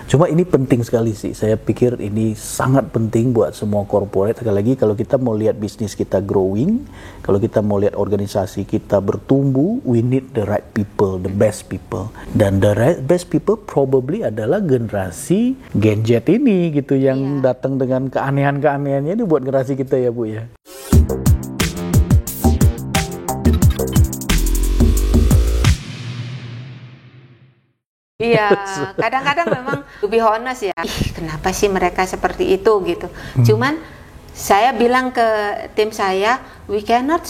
Cuma ini penting sekali sih. Saya pikir ini sangat penting buat semua corporate. Sekali lagi kalau kita mau lihat bisnis kita growing, kalau kita mau lihat organisasi kita bertumbuh, we need the right people, the best people. Dan the best people probably adalah generasi Gen Z ini gitu yang datang dengan keanehan-keanehannya ini buat generasi kita ya Bu ya. Iya, kadang-kadang memang to be honest ya, kenapa sih mereka seperti itu gitu. Cuman saya bilang ke tim saya, we cannot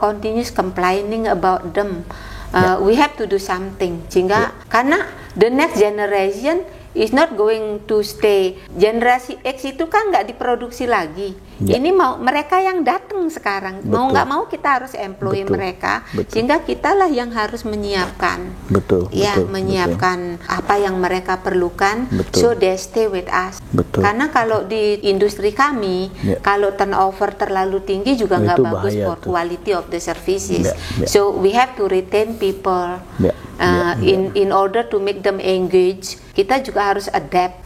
continuous complaining about them. We have to do something. Sehingga karena the next generation is not going to stay. Generasi X itu kan nggak diproduksi lagi. Ini mau mereka yang datang sekarang. Mau nggak mau kita harus employ mereka. Sehingga kitalah yang harus menyiapkan. Menyiapkan apa yang mereka perlukan. So they stay with us. Karena kalau di industri kami, kalau turnover terlalu tinggi juga nggak bagus for quality of the services. So we have to retain people. In order to make them engage, kita juga harus adapt.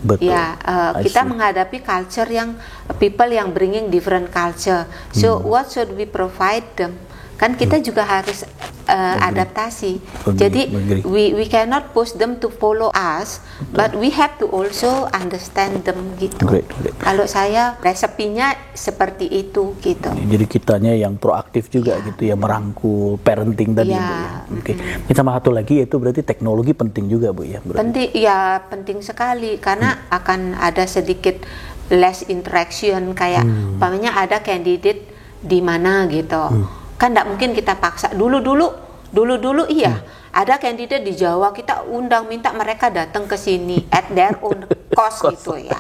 Kita menghadapi culture yang people yang bringing different culture. So what should we provide them? Kan kita juga harus adaptasi. Jadi we cannot push them to follow us, but we have to also understand them gitu. Kalau saya resepinya seperti itu gitu. Jadi kitanya yang proaktif juga gitu ya, merangkul parenting tadi Bu ya. Ini sama satu lagi yaitu berarti teknologi penting juga Bu ya. Penting sekali karena akan ada sedikit less interaction kayak umpamanya ada candidate di mana gitu. Kan tidak mungkin kita paksa dulu ada kandidat di Jawa kita undang minta mereka datang ke sini at their own cost gitu ya.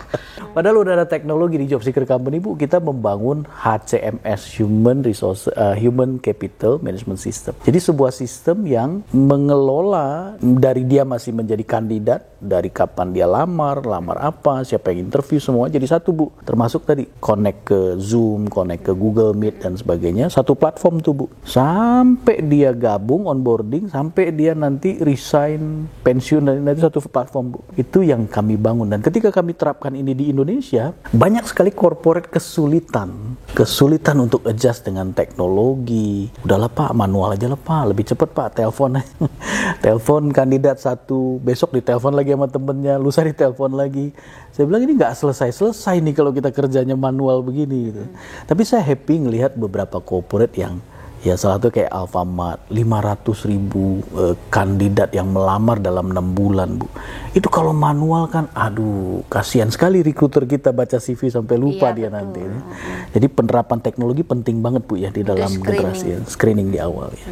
Padahal udah ada teknologi di Job Seeker Company Bu, kita membangun HCMS Human Capital Management System. Jadi sebuah sistem yang mengelola dari dia masih menjadi kandidat, dari kapan dia lamar apa, siapa yang interview, semua jadi satu Bu. Termasuk tadi connect ke Zoom, connect ke Google Meet dan sebagainya, satu platform tuh Bu. Sampai dia gabung onboarding, sampai dia nanti resign, pensiun, dan nanti satu platform Bu. Itu yang kami bangun, dan ketika kami terapkan ini di Indonesia, banyak sekali corporate kesulitan untuk adjust dengan teknologi. Udahlah Pak, manual aja lah Pak, lebih cepat Pak, telepon telepon kandidat satu, besok ditelepon lagi sama temennya, lusa ditelepon lagi. Saya bilang ini nggak selesai nih kalau kita kerjanya manual begini gitu. Tapi saya happy ngelihat beberapa corporate yang ya salah satu kayak Alfamart, 500.000 kandidat yang melamar dalam 6 bulan Bu. Itu kalau manual kan aduh kasihan sekali recruiter kita baca CV sampai lupa dia nanti. Jadi penerapan teknologi penting banget Bu ya di dalam generasi screening di awal ya.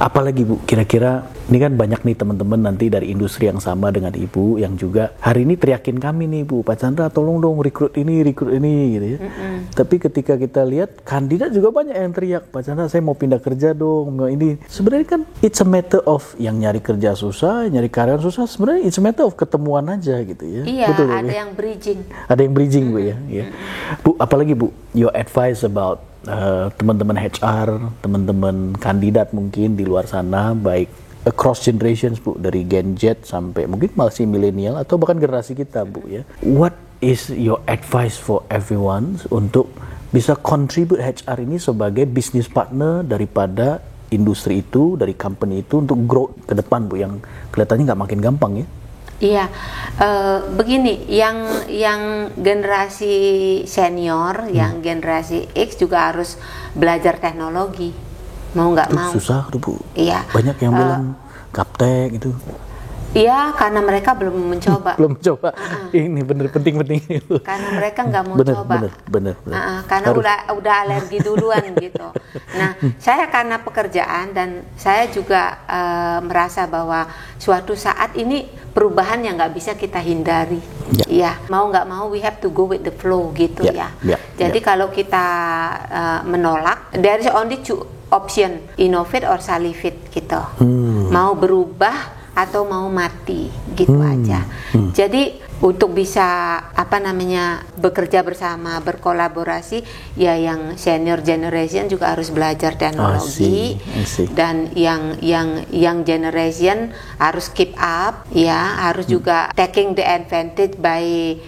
Apalagi Bu kira-kira ini kan banyak nih teman-teman nanti dari industri yang sama dengan Ibu yang juga hari ini teriakin kami nih Bu, Pak Chandra tolong dong rekrut ini gitu ya. Tapi ketika kita lihat kandidat juga banyak yang teriak, Pak Chandra saya mau pindah kerja dong. Ini sebenarnya kan it's a matter of yang nyari kerja susah, nyari karyawan susah, sebenarnya it's a matter of ketemuan aja gitu ya. Iya, betul, ada yang bridging. Ada yang bridging Bu ya. Bu, apalagi Bu, your advice about teman-teman HR, teman-teman kandidat mungkin di luar sana, baik across generations Bu, dari Gen Z sampai mungkin masih milenial atau bahkan generasi kita Bu ya. What is your advice for everyone untuk bisa contribute HR ini sebagai business partner daripada industri itu, dari company itu untuk grow ke depan Bu, yang kelihatannya nggak makin gampang ya? Iya, begini, yang generasi senior, yang generasi X juga harus belajar teknologi, mau nggak mau. Susah tuh Bu. Iya. Banyak yang bilang gaptek gitu. Iya, karena mereka belum mencoba. Belum mencoba. Ini bener penting. Karena mereka nggak mau coba. Bener. Karena udah alergi duluan gitu. Nah, saya karena pekerjaan dan saya juga merasa bahwa suatu saat ini perubahan yang nggak bisa kita hindari. Iya, mau nggak mau we have to go with the flow gitu ya. Jadi kalau kita menolak, there is only two option, innovate or salivate gitu. Mau berubah atau mau mati gitu aja. Jadi untuk bisa bekerja bersama, berkolaborasi, ya yang senior generation juga harus belajar teknologi, dan yang generation harus keep up, ya harus juga taking the advantage by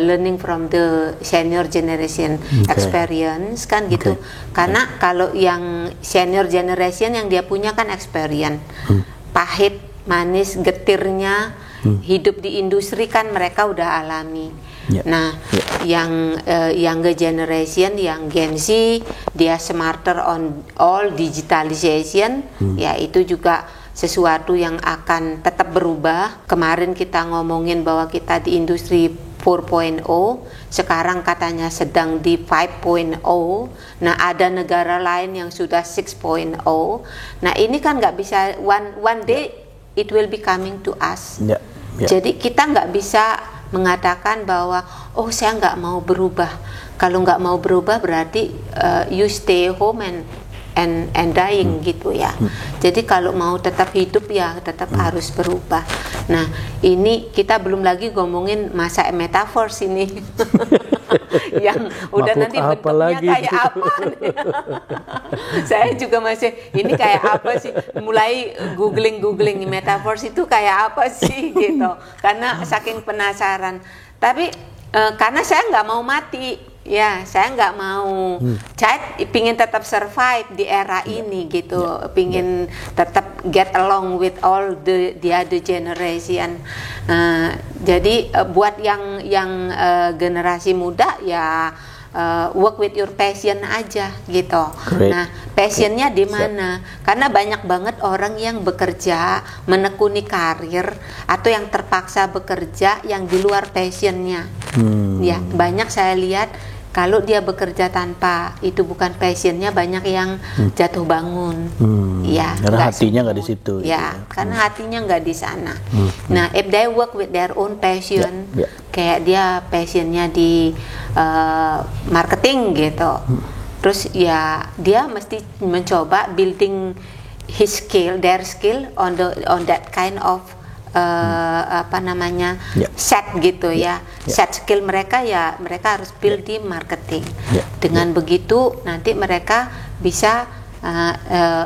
learning from the senior generation experience kan gitu. Karena kalau yang senior generation yang dia punya kan experience, pahit, manis, getirnya hidup di industri kan mereka udah alami. Nah, yang younger generation, yang Gen Z, dia smarter on all digitalization, ya itu juga sesuatu yang akan tetap berubah. Kemarin kita ngomongin bahwa kita di industri 4.0, sekarang katanya sedang di 5.0. Nah, ada negara lain yang sudah 6.0. Nah, ini kan nggak bisa one day it will be coming to us. Jadi kita nggak bisa mengatakan bahwa saya nggak mau berubah. Kalau nggak mau berubah berarti you stay home and dying gitu ya. Jadi kalau mau tetap hidup ya tetap harus berubah. Nah, ini kita belum lagi ngomongin masa metaverse ini. Yang udah nanti bentuknya kayak apa. Saya juga masih ini kayak apa sih, mulai googling metaverse itu kayak apa sih gitu, karena saking penasaran. Tapi karena saya nggak mau mati, ya saya nggak mau, saya pingin tetap survive di era ini gitu, pingin tetap get along with all the other generation. Jadi buat yang generasi muda ya work with your passion aja gitu. Nah, passionnya di mana? Karena banyak banget orang yang bekerja menekuni karir atau yang terpaksa bekerja yang di luar passionnya. Ya, banyak saya lihat kalau dia bekerja tanpa itu bukan passionnya, banyak yang jatuh bangun. Ya, karena hatinya nggak di situ. Ya, gitu. Karena hatinya nggak di sana. Nah, if they work with their own passion, kayak dia passionnya di marketing gitu, terus ya dia mesti mencoba building their skill on that kind of set gitu ya. Set skill mereka ya mereka harus build di marketing. Dengan begitu nanti mereka bisa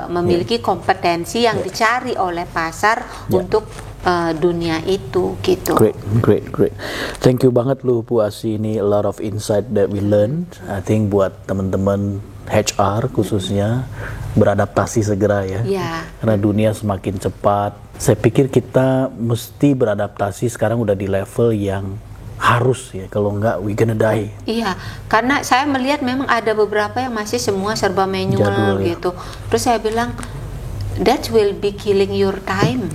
memiliki kompetensi yang dicari oleh pasar untuk dunia itu gitu. Great. Thank you banget lu Bu Asih, ini a lot of insight that we learned. I think buat teman-teman HR khususnya beradaptasi segera ya. Karena dunia semakin cepat. Saya pikir kita mesti beradaptasi sekarang udah di level yang harus ya, kalau enggak we gonna die. Iya, karena saya melihat memang ada beberapa yang masih semua serba manual gitu. Terus saya bilang that will be killing your time.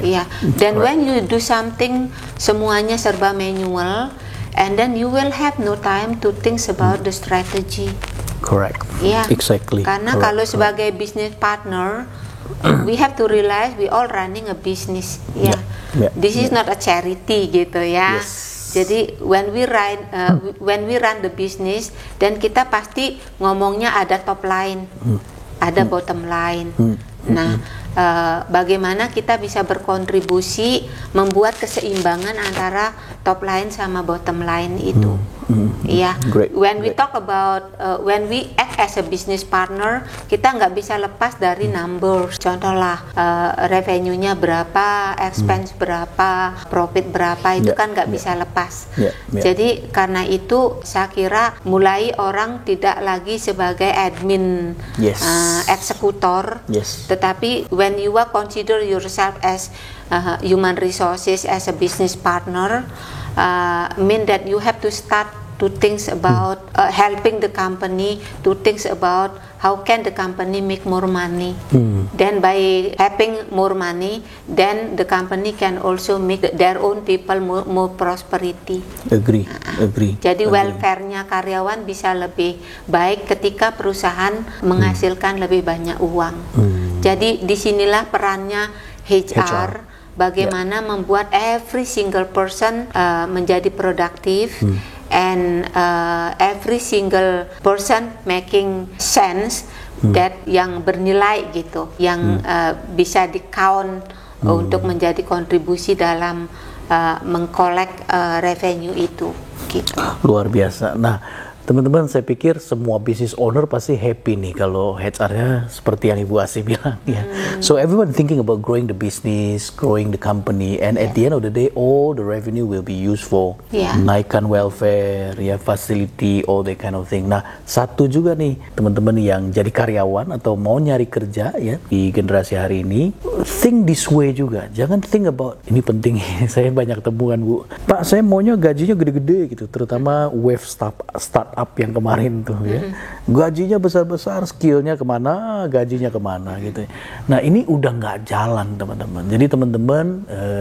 Iya. Dan when you do something semuanya serba manual, and then you will have no time to think about the strategy. Iya. Exactly. Karena kalau sebagai business partner, we have to realize we all running a business. This is not a charity gitu ya. Jadi when we run the business, dan kita pasti ngomongnya ada top line, ada bottom line. Nah, bagaimana kita bisa berkontribusi membuat keseimbangan antara top line sama bottom line itu. When we talk about when we act as a business partner, kita nggak bisa lepas dari numbers. Contohlah revenue-nya berapa, expense berapa, profit berapa, itu kan nggak bisa lepas. Jadi karena itu saya kira mulai orang tidak lagi sebagai admin, eksekutor, tetapi when you are consider yourself as human resources, as a business partner, mean that you have to start to think about helping the company to think about how can the company make more money. Then by having more money, then the company can also make their own people more prosperity. Agree. Jadi welfare-nya karyawan bisa lebih baik ketika perusahaan menghasilkan lebih banyak uang. Jadi disinilah perannya HR. Bagaimana membuat every single person menjadi produktif, and every single person making sense, that yang bernilai gitu, yang bisa di count untuk menjadi kontribusi dalam mengkolek revenue itu gitu. Luar biasa. Nah, teman-teman, saya pikir semua business owner pasti happy nih kalau HR-nya seperti yang Ibu Asih bilang ya. So everyone thinking about growing the business, growing the company, and at the end of the day, all the revenue will be used for naikkan welfare, ya, facility, all that kind of thing. Nah, satu juga nih teman-teman yang jadi karyawan atau mau nyari kerja ya di generasi hari ini, think this way juga. Jangan think about ini penting. Saya banyak temuan, Bu. Pak, saya maunya gajinya gede-gede gitu, terutama wave startup yang kemarin tuh ya. Gajinya besar-besar, skillnya kemana, gajinya kemana gitu. Nah, ini udah nggak jalan, teman-teman. Jadi teman-teman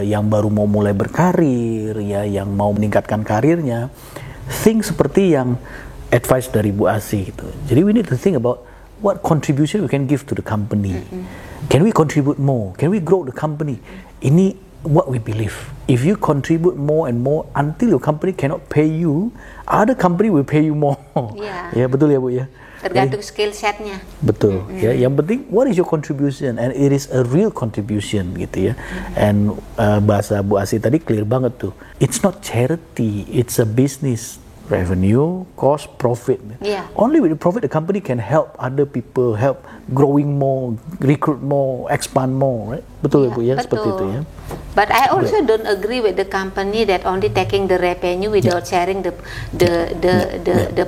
yang baru mau mulai berkarir ya, yang mau meningkatkan karirnya, think seperti yang advice dari Bu Asih gitu. Jadi we need to think about what contribution we can give to the company. Can we contribute more? Can we grow the company? Ini what we believe. If you contribute more and more until your company cannot pay you, other company will pay you more. Ya, betul ya, Bu ya. Tergantung skill setnya. Betul. Ya, yang penting what is your contribution, and it is a real contribution gitu ya. And bahasa Bu Asih tadi clear banget tuh. It's not charity, it's a business. Revenue, cost, profit. Only with the profit the company can help other people, help growing more, recruit more, expand more, right? Betul ya, Bu ya, seperti itu ya. But I also don't agree with the company that only taking the revenue without sharing the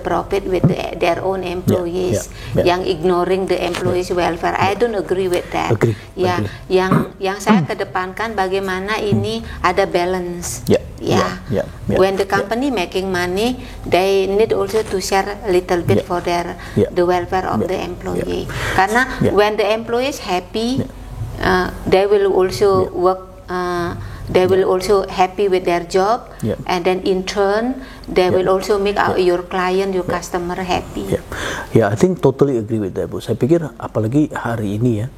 profit with their own employees, yang ignoring the employees welfare. I don't agree with that. Yang saya kedepankan bagaimana ini ada balance. When the company making money, they need also to share a little bit for their the welfare of the employee. Karena when the employee is happy, they will also work. They will also happy with their job, and then in turn they will also make your client, your customer happy. I think totally agree with that, Bu. Saya pikir apalagi hari ini ya,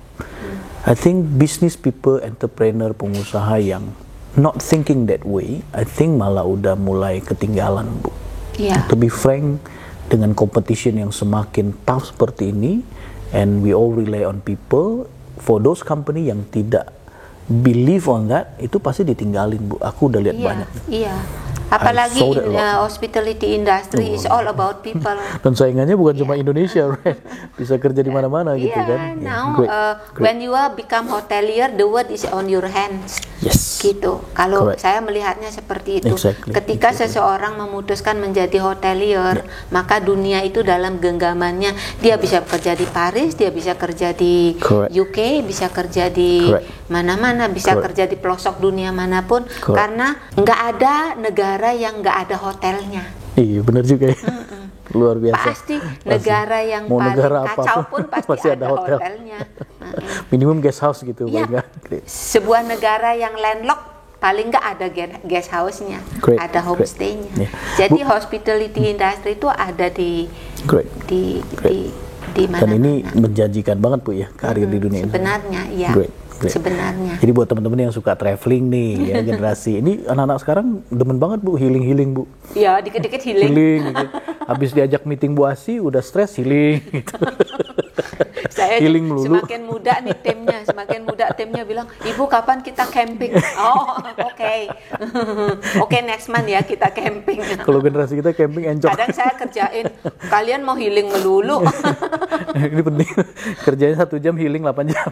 I think business people, entrepreneur, pengusaha yang not thinking that way, I think malah udah mulai ketinggalan, Bu. To be frank, dengan competition yang semakin tough seperti ini, and we all rely on people, for those company yang tidak believe on that, itu pasti ditinggalin, Bu. Aku udah lihat banyak. Apalagi hospitality industry is all about people. Dan saingannya bukan cuma Indonesia, right? Bisa kerja di mana-mana gitu kan. Now when you are become hotelier, the world is on your hands. Gitu. Kalau saya melihatnya seperti itu. Ketika seseorang memutuskan menjadi hotelier, maka dunia itu dalam genggamannya. Dia bisa kerja di Paris, dia bisa kerja di UK, bisa kerja di mana-mana, bisa kerja di pelosok dunia manapun, karena nggak ada negara yang nggak ada hotelnya. Iya, benar juga ya. Luar biasa. Pasti negara yang mau paling negara kacau apapun, pun pasti ada hotelnya. Minimum guest house gitu. Sebuah negara yang landlocked paling nggak ada guest house-nya, ada homestay-nya. Jadi hospitality industry itu ada di mana-mana. Dan ini menjanjikan banget, Bu ya, karir di dunia ini. Sebenarnya, sebenarnya. Jadi buat teman-teman yang suka traveling nih ya, generasi ini, anak-anak sekarang demen banget, Bu, healing, Bu. Iya, dikit-dikit healing. Gitu. Habis diajak meeting Bu Asih udah stres, healing gitu. Saya healing melulu. semakin muda timnya bilang, "Ibu, kapan kita camping?" Oh, oke, next month ya kita camping. Kalau generasi kita camping encok. Kadang saya kerjain, kalian mau healing melulu. Ini penting, kerjanya 1 jam, healing 8 jam.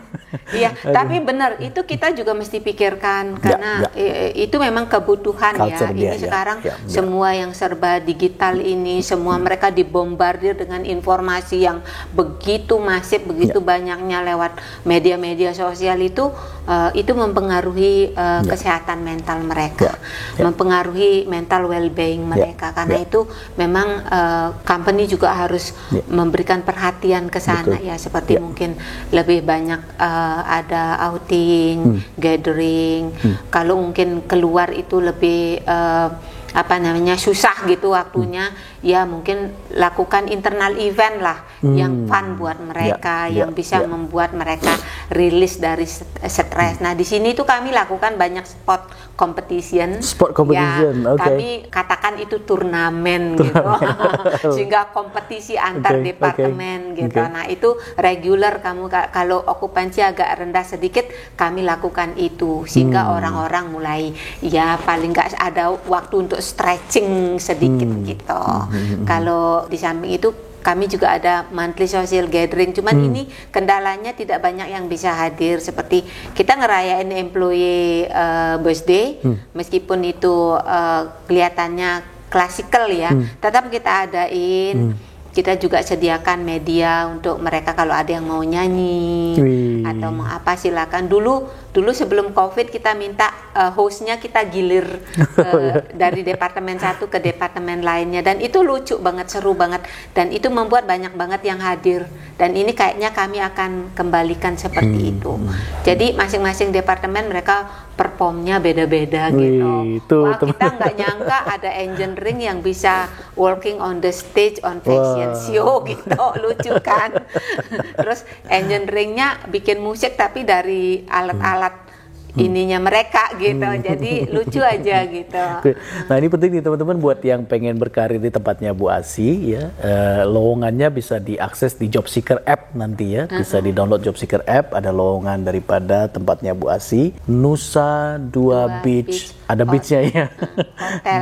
Iya, tapi benar, itu kita juga mesti pikirkan, karena itu memang kebutuhan culture ya. Ini sekarang semua yang serba digital ini, semua mereka dibombardir dengan informasi yang begitu masif, begitu banyaknya lewat media-media sosial itu mempengaruhi kesehatan mental mereka, mempengaruhi mental well-being mereka. Karena itu memang company juga harus memberikan perhatian ke sana ya, seperti mungkin lebih banyak ada outing, gathering. Kalau mungkin keluar itu lebih susah gitu waktunya, ya mungkin lakukan internal event lah yang fun buat mereka, yang bisa membuat mereka rilis dari stres. Nah, di sini tuh kami lakukan banyak sport competition. Ya, kami katakan itu turnamen gitu. Sehingga kompetisi antar departemen gitu. Nah, itu regular kamu kalau okupansi agak rendah sedikit kami lakukan itu sehingga orang-orang mulai ya paling nggak ada waktu untuk stretching sedikit gitu. Kalau di samping itu kami juga ada monthly social gathering, cuman ini kendalanya tidak banyak yang bisa hadir, seperti kita ngerayain employee birthday, meskipun itu kelihatannya klasikal ya, tetap kita adain. Kita juga sediakan media untuk mereka kalau ada yang mau nyanyi atau mau apa silakan. Dulu sebelum COVID kita minta hostnya kita gilir dari departemen satu ke departemen lainnya, dan itu lucu banget, seru banget, dan itu membuat banyak banget yang hadir. Dan ini kayaknya kami akan kembalikan seperti itu. Jadi masing-masing departemen mereka performnya beda-beda gitu. Wah, kita nggak nyangka ada engineering yang bisa working on the stage on fashion show gitu, lucu kan. Terus engineeringnya bikin musik tapi dari alat-alat ininya mereka gitu, jadi lucu aja gitu. Nah, ini penting nih teman-teman buat yang pengen berkarir di tempatnya Bu Asih ya, lowongannya bisa diakses di Job Seeker app nanti ya, bisa di download Job Seeker app, ada lowongan daripada tempatnya Bu Asih, Nusa Dua Beach, ada beachnya ya,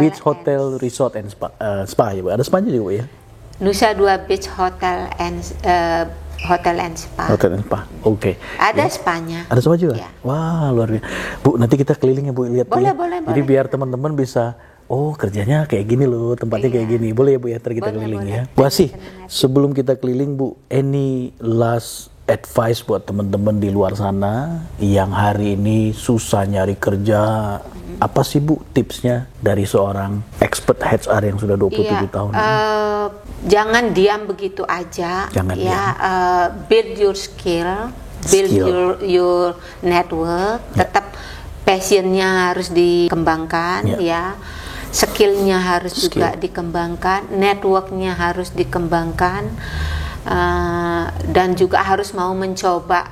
Beach Hotel Resort and Spa ya Bu, ada spa-nya juga Bu ya? Nusa Dua Beach Hotel and Spa. Hotel and Spa, oke. Ada spanya. Ada spa juga? Ya. Wah, luar biasa. Bu, nanti kita keliling ya Bu, lihat boleh, ya. Boleh. Jadi biar teman-teman bisa, oh kerjanya kayak gini loh, tempatnya kayak gini. Boleh ya Bu ya, ntar kita keliling ya. Bu Asih, sebelum kita keliling Bu, any last advice buat teman-teman di luar sana yang hari ini susah nyari kerja, apa sih Bu tipsnya dari seorang expert HR yang sudah 27 tahun? Jangan diam begitu aja. Jangan diam. Build your skill, build your network. Tetap passionnya harus dikembangkan ya. Skillnya harus juga dikembangkan, networknya harus dikembangkan, dan juga harus mau mencoba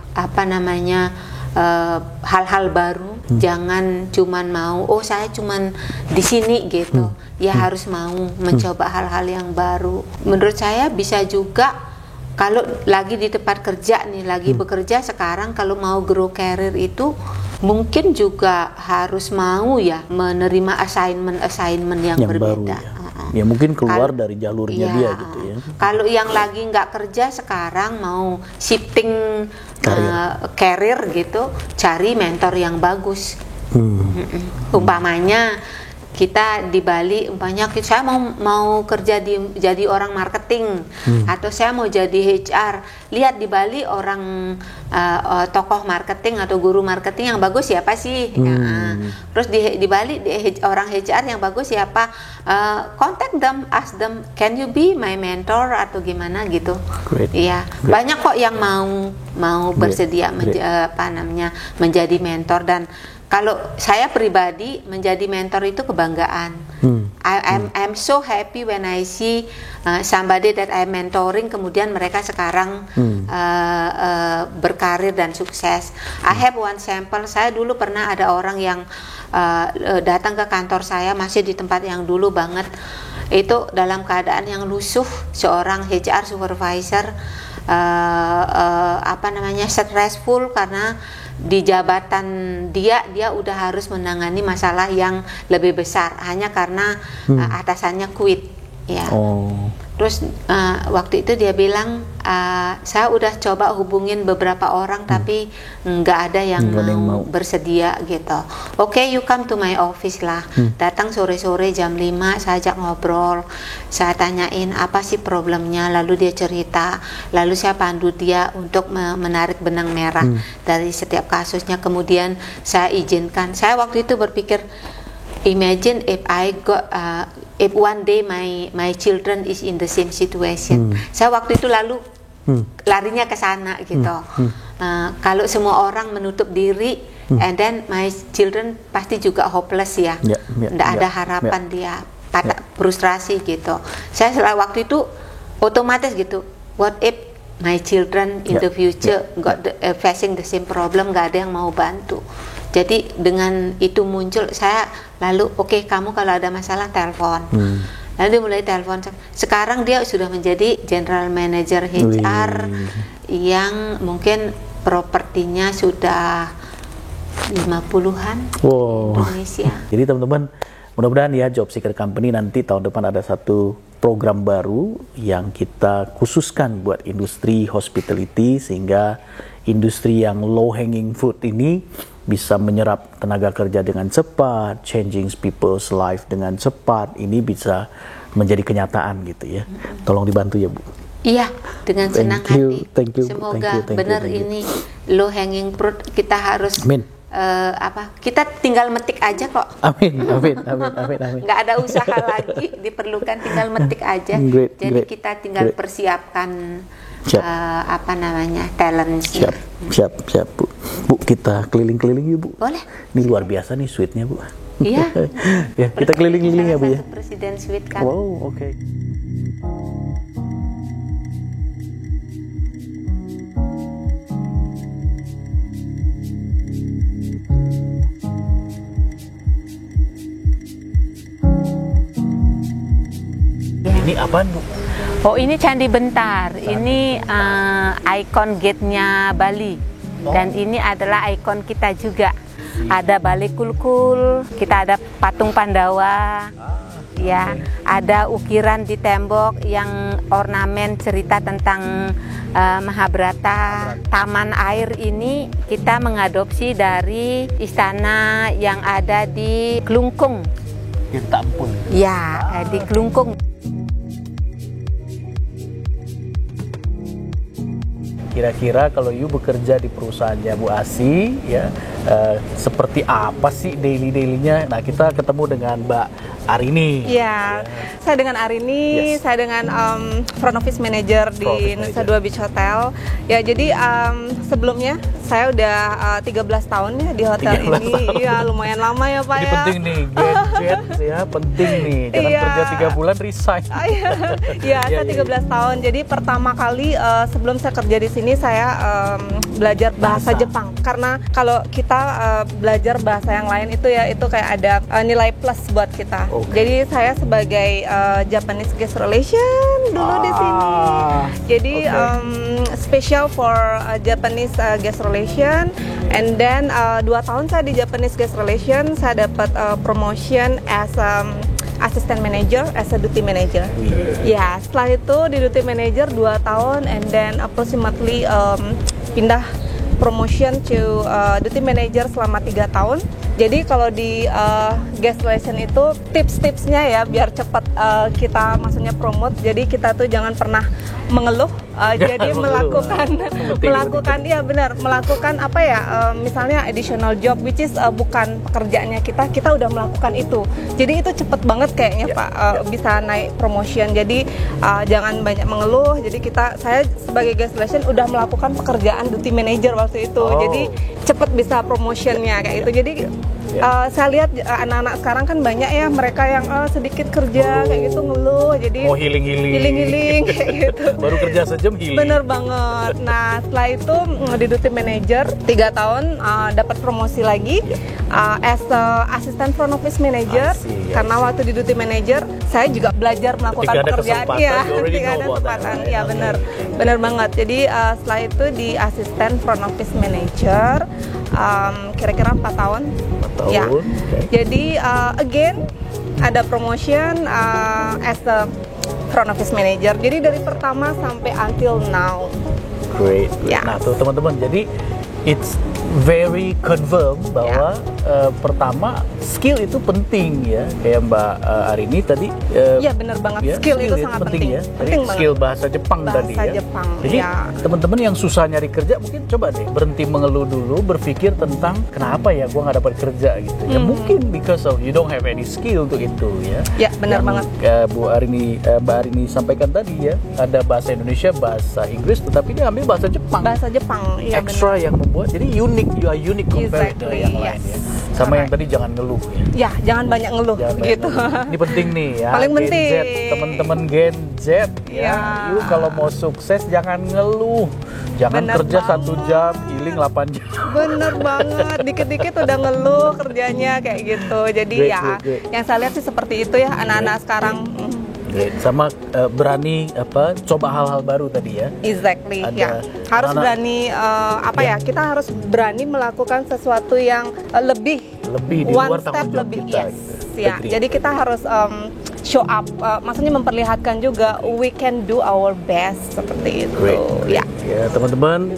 hal-hal baru. Jangan cuman mau saya cuman di sini gitu. Ya harus mau mencoba hal-hal yang baru. Menurut saya bisa juga kalau lagi di tempat kerja nih, lagi bekerja sekarang, kalau mau grow career itu mungkin juga harus mau ya menerima assignment yang berbeda. Baru, ya mungkin keluar dari jalurnya dia gitu ya. Kalau yang lagi nggak kerja sekarang mau shifting career gitu, cari mentor yang bagus. Umpamanya kita di Bali, umpamanya saya mau kerja jadi orang marketing, atau saya mau jadi HR. Lihat di Bali orang tokoh marketing atau guru marketing yang bagus siapa sih? Terus di Bali orang HR yang bagus siapa? Contact them, ask them, can you be my mentor atau gimana gitu? Iya, banyak kok yang mau bersedia menjadi mentor. Dan kalau saya pribadi menjadi mentor itu kebanggaan. I'm so happy when I see somebody that I'm mentoring, kemudian mereka sekarang berkarir dan sukses. I have one sample. Saya dulu pernah ada orang yang datang ke kantor saya, masih di tempat yang dulu banget. Itu dalam keadaan yang lusuh, seorang HR supervisor, stressful karena di jabatan dia udah harus menangani masalah yang lebih besar hanya karena atasannya quit ya. Terus waktu itu dia bilang, saya udah coba hubungin beberapa orang tapi nggak ada yang mau bersedia gitu. Oke, you come to my office lah. Datang sore-sore jam 5, saya ajak ngobrol, saya tanyain apa sih problemnya, lalu dia cerita, lalu saya pandu dia untuk menarik benang merah dari setiap kasusnya. Kemudian saya izinkan. Saya waktu itu berpikir, imagine if one day my children is in the same situation. Saya waktu itu lalu larinya ke sana gitu. Kalau semua orang menutup diri, and then my children pasti juga hopeless ya. Nggak ada harapan dia. frustrasi gitu. Saya selalu waktu itu otomatis gitu, what if my children in the future got facing the same problem, nggak ada yang mau bantu. Jadi dengan itu muncul, saya lalu oke, kamu kalau ada masalah telepon. Lalu dia mulai telepon. Sekarang dia sudah menjadi general manager HR yang mungkin propertinya sudah 50-an Indonesia. Jadi teman-teman, mudah-mudahan ya Job Seeker Company nanti tahun depan ada satu program baru yang kita khususkan buat industri hospitality, sehingga industri yang low hanging fruit ini bisa menyerap tenaga kerja dengan cepat, changing people's life dengan cepat, ini bisa menjadi kenyataan gitu ya. Tolong dibantu ya Bu. Iya, dengan senang hati. Thank you. Semoga benar ini low hanging fruit, kita harus kita tinggal metik aja kok. Amin. Nggak ada usaha lagi, diperlukan tinggal metik aja. Jadi kita tinggal persiapkan talentnya. Siap Bu, kita keliling-keliling yuk Bu. Boleh. Ini luar biasa nih suite-nya Bu. Iya. Ya, kita keliling-keliling ya Bu ya. Presiden suite kan. Wow, oke. Ini apaan Bu? Oh, ini Candi Bentar. Ini ikon gate-nya Bali. Dan ini adalah ikon kita juga. Ada Balai Kulkul, kita ada patung Pandawa. Ya, ada ukiran di tembok yang ornamen cerita tentang Mahabharata. Taman air ini kita mengadopsi dari istana yang ada di Klungkung. Ya ampun. Ya, di Klungkung. Kira-kira kalau you bekerja di perusahaannya Bu Asi, ya seperti apa sih daily-dailynya? Nah, kita ketemu dengan Mbak Arini. Ya, saya dengan Arini, saya dengan front office manager di Nusa Dua Beach Hotel. Ya, jadi sebelumnya saya udah 13 tahun ya di hotel ini. Iya, lumayan lama ya Pak. Ini ya. penting nih, gadget ya, penting nih. Jangan kerja 3 bulan resign. Iya, saya 13 tahun. Jadi pertama kali sebelum saya kerja di sini saya belajar bahasa Jepang. Karena kalau kita belajar bahasa yang lain itu ya, itu kayak ada nilai plus buat kita. Jadi saya sebagai Japanese Guest Relation dulu di sini. Jadi special for Japanese Guest Relation, and then 2 tahun saya di Japanese Guest Relation, saya dapat promotion as assistant manager, as a duty manager. Ya, setelah itu di duty manager 2 tahun, and then approximately pindah promotion to duty manager selama 3 tahun. Jadi kalau di guest relation itu tips-tipsnya ya biar cepat kita maksudnya promote. Jadi kita tuh jangan pernah mengeluh. Jadi melakukan ya benar, melakukan apa ya, misalnya additional job which is bukan pekerjaannya kita udah melakukan itu. Jadi itu cepet banget kayaknya Pak bisa naik promotion. Jadi jangan banyak mengeluh. Jadi saya sebagai guest relation udah melakukan pekerjaan duty manager waktu itu. Jadi cepet bisa promotionnya kayak gitu. Jadi saya lihat anak-anak sekarang kan banyak ya mereka yang sedikit kerja kayak gitu ngeluh. Jadi mau healing kayak gitu. Baru kerja sejam healing. Bener banget. Nah setelah itu di duty manager 3 tahun dapat promosi lagi as assistant front office manager. Karena waktu di duty manager saya juga belajar melakukan pekerjaan. Ketika ada kesempatan. Iya bener banget. Jadi setelah itu di assistant front office manager kira-kira 4 tahun. Ya. Jadi again ada promotion as a front office manager. Jadi dari pertama sampai until now. Great. Nah tuh teman-teman, jadi it's very confirm bahwa pertama skill itu penting ya, kayak Mbak Arini tadi. Iya benar banget. Skill itu sangat penting ya. Penting skill bahasa Jepang tadi ya. Jepang. Jadi teman-teman yang susah nyari kerja mungkin coba deh berhenti mengeluh dulu, berpikir tentang kenapa ya gua nggak dapat kerja gitu. Ya mungkin because of you don't have any skill untuk itu ya. Ya benar banget. Mbak Arini sampaikan tadi ya, ada bahasa Indonesia, bahasa Inggris, tetapi dia ambil bahasa Jepang. Bahasa Jepang. Iya Extra benar. yang membuat jadi unik, you are unique compared to yang lain ya. Sama yang tadi jangan ngeluh ya. Ya, jangan banyak ngeluh Jangan banyak gitu. ngeluh. Ini penting nih ya. Paling Gen penting. Z, teman-teman Gen Z ya. Ya. Lu kalau mau sukses jangan ngeluh. Jangan Bener kerja banget. 1 jam, healing 8 jam. Bener banget, dikit-dikit udah ngeluh kerjanya kayak gitu. Jadi Great, ya, great. yang saya lihat sih seperti itu ya anak-anak sekarang. Great. Sama berani coba hal-hal baru tadi ya. Exactly, Ada ya. Harus anak-anak- berani kita harus berani melakukan sesuatu yang lebih Lebih di one luar step tanggung jawab lebih, kita, yes. gitu. Ya, Agree. jadi kita harus show up, maksudnya memperlihatkan juga we can do our best seperti itu. Great. Ya. Ya, teman-teman,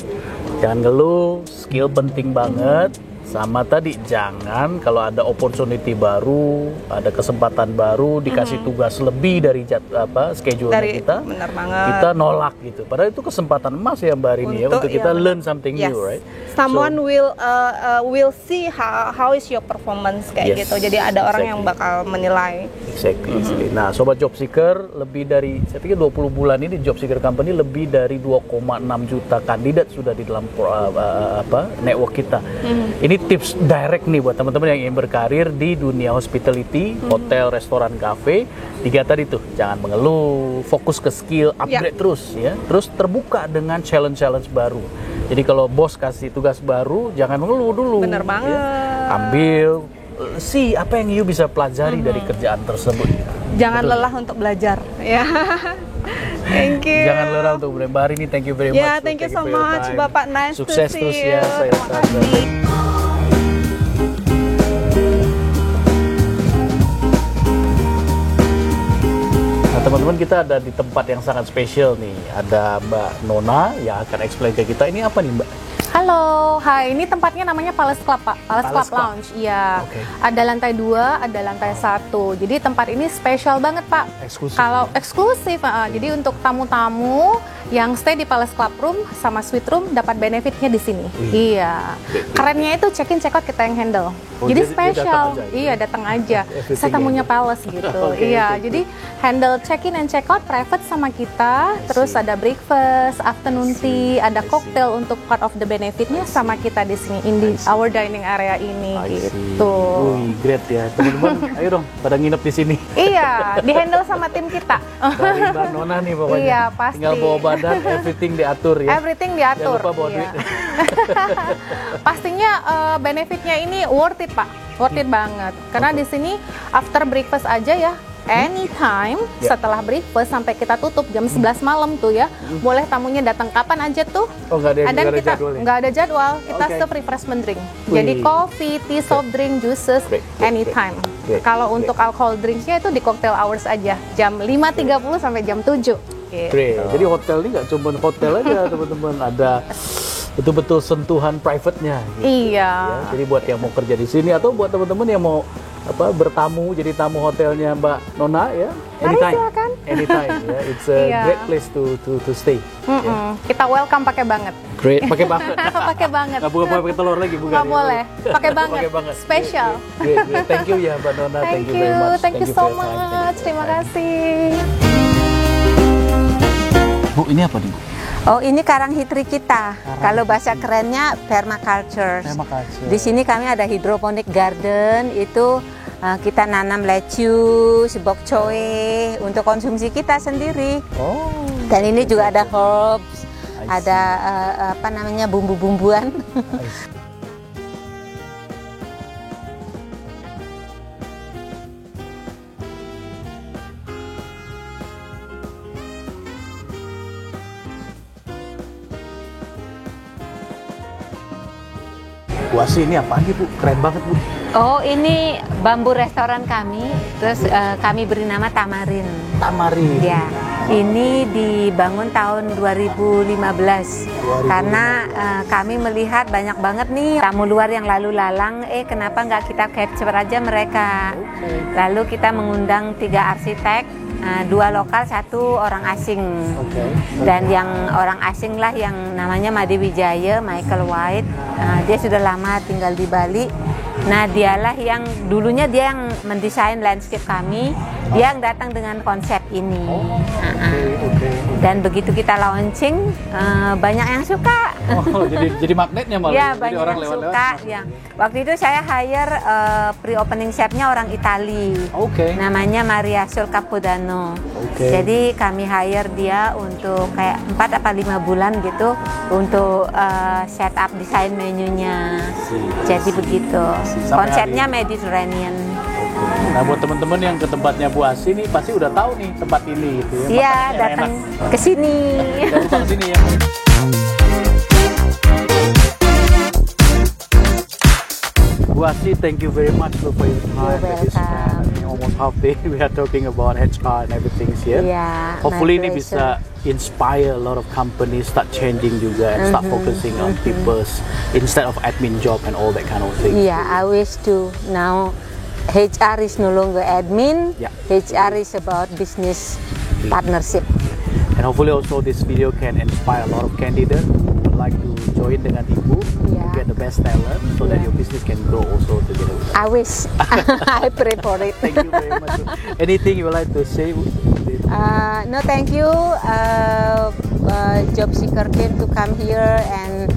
jangan ngeluh, skill penting banget. Sama tadi, jangan kalau ada opportunity baru, ada kesempatan baru, dikasih tugas lebih dari schedule Dari kita, benar banget. kita nolak gitu. Padahal itu kesempatan emas ya Mbak Rini ya, untuk kita benar. learn something Yes. new, right? Someone will see how is your performance kayak Yes, gitu. Jadi ada orang yang exactly. bakal menilai. Exactly. Nah, Sobat Job Seeker, lebih dari, saya pikir 20 bulan ini Job Seeker Company lebih dari 2,6 juta kandidat sudah di dalam network kita. Ini tips direct nih buat teman-teman yang ingin berkarir di dunia hospitality, hotel, restoran, cafe. 3 tadi tuh, jangan mengeluh, fokus ke skill, upgrade terus ya. Terus terbuka dengan challenge-challenge baru. Jadi kalau bos kasih tugas baru, jangan mengeluh dulu. Bener banget. Ambil, apa yang you bisa pelajari dari kerjaan tersebut. Jangan Betul. lelah untuk belajar. Ya. Thank you. Jangan lelah untuk belajar. Mbak Rini, thank you very much. Ya, thank you so for your much, time. Bapak. Nice to Sukses see terus you. ya. Saya Terima kasih. Nah, teman-teman, kita ada di tempat yang sangat spesial nih. Ada Mbak Nona yang akan explain ke kita. Ini apa nih, Mbak? Halo, hai. Ini tempatnya namanya Palace Club, Pak. Palace Club Palace Club. Lounge. Iya. Oke. Ada lantai 2, ada lantai 1. Jadi tempat ini spesial banget, Pak. Eksklusif. Kalau eksklusif, jadi untuk tamu-tamu yang stay di Palace Club Room sama Suite Room dapat benefitnya di sini. Wih. Iya. Kerennya itu check-in check-out kita yang handle. Oh, jadi dia spesial. datang aja, Iya, datang aja. Everything Saya tamunya handle. Palace gitu. Oke, Iya, oke, jadi handle check-in and check-out private sama kita. Terus ada breakfast, afternoon tea, ada cocktail untuk part of the benefitnya sama kita di sini in our dining area ini I see. gitu. Wih, great ya. Teman-teman, ayo dong pada nginep di sini. Iya, di handle sama tim kita. Dari Mbak Nona nih pokoknya. Iya, pasti. Tinggal bawa badan, everything diatur ya. Everything diatur. Jangan lupa bawa Iya. duit. Pastinya benefitnya ini worth it, Pak. Worth it banget. Karena di sini after breakfast aja ya, anytime Ya. setelah breakfast sampai kita tutup jam 11 malam tuh ya, boleh tamunya datang kapan aja tuh. Oh, nggak ada Dan kita jadwalnya? nggak ada jadwal, kita Oke. serve refreshment drink. Wih. Jadi coffee, tea, soft drink, juices, Great, great, anytime. great. Kalau untuk alcohol drinksnya itu di cocktail hours aja, jam 5.30 sampai jam 7. Gitu. Great. Jadi hotel ini nggak cuma hotel aja teman-teman, ada betul-betul sentuhan private-nya. Gitu. Iya. Ya, jadi buat yang mau kerja di sini atau buat teman-teman yang mau bertamu jadi tamu hotelnya Mbak Nona ya, Mari anytime. silakan. Anytime ya, it's a Iya. great place to stay. Mm-mm. Kita welcome pakai banget. Great, pakai banget. Pakai banget. Nggak bukan pakai telur lagi bukan. Nggak boleh. Pakai banget. Pakai banget. Spesial. Great, great. Thank you ya Mbak Nona. Thank you, very much. thank you for so your time. Thank you for much. your Terima time. kasih. Bu, ini apa nih Bu? Oh, ini karang hitri kita. Kalau bahasa kerennya permaculture. Permaculture. Di sini kami ada hydroponic garden, itu kita nanam lettuce, bok choy untuk konsumsi kita sendiri. Oh. Dan ini juga ada herbs, I see. ada bumbu-bumbuan. I see. Wah sih, ini apa nih Bu? Keren banget Bu. Oh, ini bambu restoran kami. Terus kami beri nama Tamarin. Tamarin. Ya, ini dibangun tahun 2015 karena kami melihat banyak banget nih tamu luar yang lalu lalang. Kenapa nggak kita capture aja mereka? Lalu kita mengundang 3 arsitek, 2 lokal, 1 orang asing. Oke. Dan yang orang asing lah yang namanya Made Wijaya, Michael White. Dia sudah lama tinggal di Bali. Nah, dialah yang dulunya dia yang mendesain landscape kami, dia yang datang dengan konsep ini. Dan begitu kita launching, banyak yang suka. Oh, jadi magnetnya malah. Ya, Jadi banyak orang yang lewat-lewat. suka. Ya. Waktu itu saya hire pre-opening chefnya orang Itali. Oke. Namanya Maria Sul Capodanno. Oke. Jadi kami hire dia untuk kayak 4 apa 5 bulan gitu untuk setup desain menunya. Jadi begitu. Sampai Konsepnya hari Mediterranean. Nah, buat teman-teman yang ke tempatnya Bu Asi nih pasti udah tahu nih tempat ini gitu ya. Iya, Makanannya datang enak. ke sini. Jangan lupa ke sini ya. Bu Asi, thank you very much for your time. You're This welcome. almost half day we are talking about HR and everything here. Iya, Hopefully my ini bisa inspire a lot of companies start changing juga and start focusing on people's instead of admin job and all that kind of thing. Yeah, I wish to now HR is no longer admin. Yeah. HR is about business partnership. And hopefully also this video can inspire a lot of candidates who would like to join dengan Ibu, Yeah. get the best talent so that Yeah. your business can grow also together. I wish. I pray for it. Thank you very much. Anything you would like to say? No, thank you, job seeker team to come here and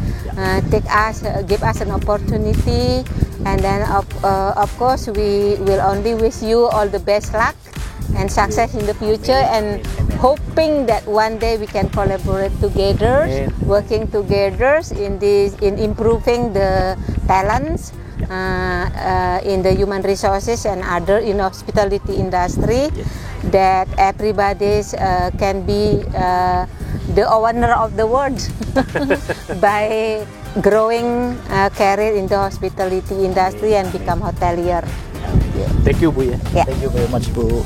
give us an opportunity, and then of course we will only wish you all the best luck and success in the future, and hoping that one day we can collaborate together, working together in improving the talents. In the human resources and other in hospitality industry, that everybody can be the owner of the world by growing career in the hospitality industry and become hotelier. Thank you, Bu. Yeah. Thank you very much, Bu.